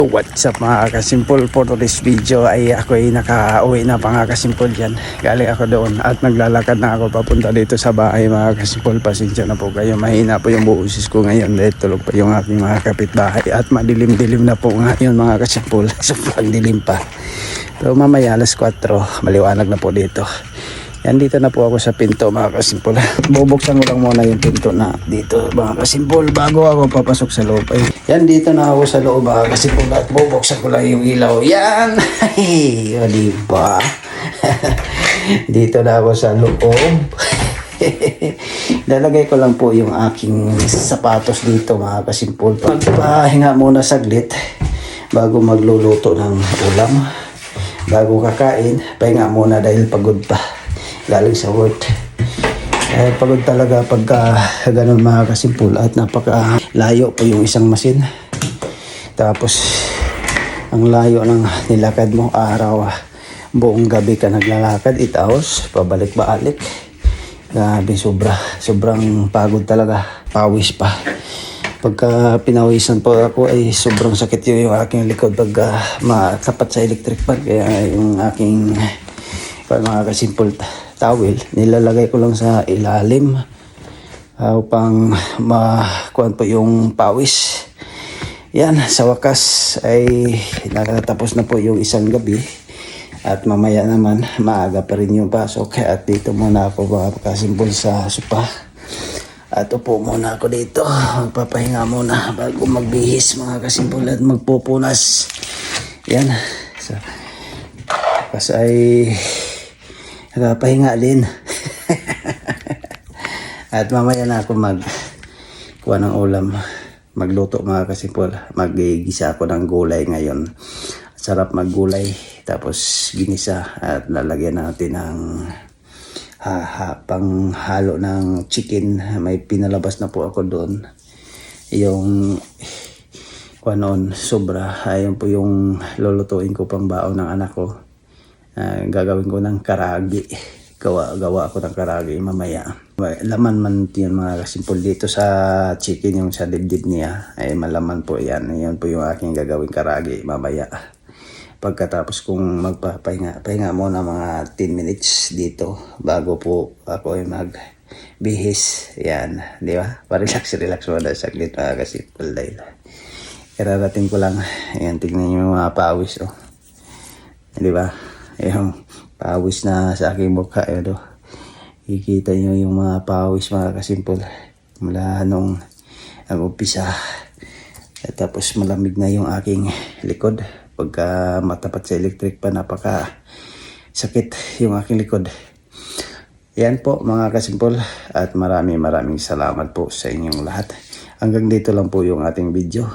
What's up mga kasimple, for this video ay ako ay naka-uwi na mga kasimple dyan. Galing ako doon at naglalakad na ako papunta dito sa bahay mga kasimple. Pasensya na po kayo, mahina po yung buusis ko ngayon dahil tulog pa yung aking mga kapitbahay at madilim-dilim na po ngayon mga kasimple. Sobrang dilim pa. So mamaya alas 4 maliwanag na po dito. Yan, dito na po ako sa pinto mga kasimpol. Bubuksan ko lang muna yung pinto na dito mga kasimpol bago ako papasok sa loob. Ay, yan, dito na ako sa loob mga kasimpol at bubuksan ko lang yung ilaw. Yan! O diba? Dito na ako sa loob. Lalagay ko lang po yung aking sapatos dito mga kasimpol. Magpahinga muna saglit bago magluluto ng ulam. Bago kakain, pahinga muna dahil pagod pa. Galing sa work. Pagod talaga pagka ganun mga kasimpul at napaka layo pa yung isang masin. Tapos ang layo ng nilakad mo araw, buong gabi ka naglalakad, 8 hours, pabalik-balik. Grabe, sobrang pagod talaga, pawis pa. Pagka pinawisan po ako ay sobrang sakit yung aking likod pagka matapat sa electric fan. Kaya yung aking mga kasimpul towel, nilalagay ko lang sa ilalim upang makuhan po yung pawis. Yan, sa wakas ay nakatapos na po yung isang gabi at mamaya naman maaga pa rin yung pasok. At dito muna ako mga kasimpul sa sopa at upo muna ako dito, magpapahinga muna bago magbihis mga kasimpul at magpupunas. Yan, so, kasi ay nakapahinga din. At mamaya na ako kuha ng ulam, magluto mga kasimpol. Magigisa ako ng gulay ngayon. Sarap maggulay tapos ginisa at lalagyan natin ng panghalo ng chicken. May pinalabas na po ako doon, yung noon sobra. Ayun po yung lulutuin ko pang baon ng anak ko. Gagawin ko ng karagi. Gawa ako ng karagi mamaya. Laman man yun mga kasimpol. Dito sa chicken, yung sa dibdib niya ay malaman po yan. Yan po yung aking gagawin karagi mamaya. Pagkatapos kong pahinga muna mga 10 minutes dito bago po ako ay magbihis. Yan, di ba? Relax muna saglit mga kasimpol dahil kararating ko lang. Ayan, tignan nyo yung mga pawis, oh. Di ba? Yung pawis na sa aking mukha, yun, kikita nyo yung mga pawis mga kasimpol mula nung umpisa. At tapos malamig na yung aking likod pagka matapat sa electric pa, napaka sakit yung aking likod. Yan po mga kasimpol at maraming salamat po sa inyong lahat. Hanggang dito lang po yung ating video.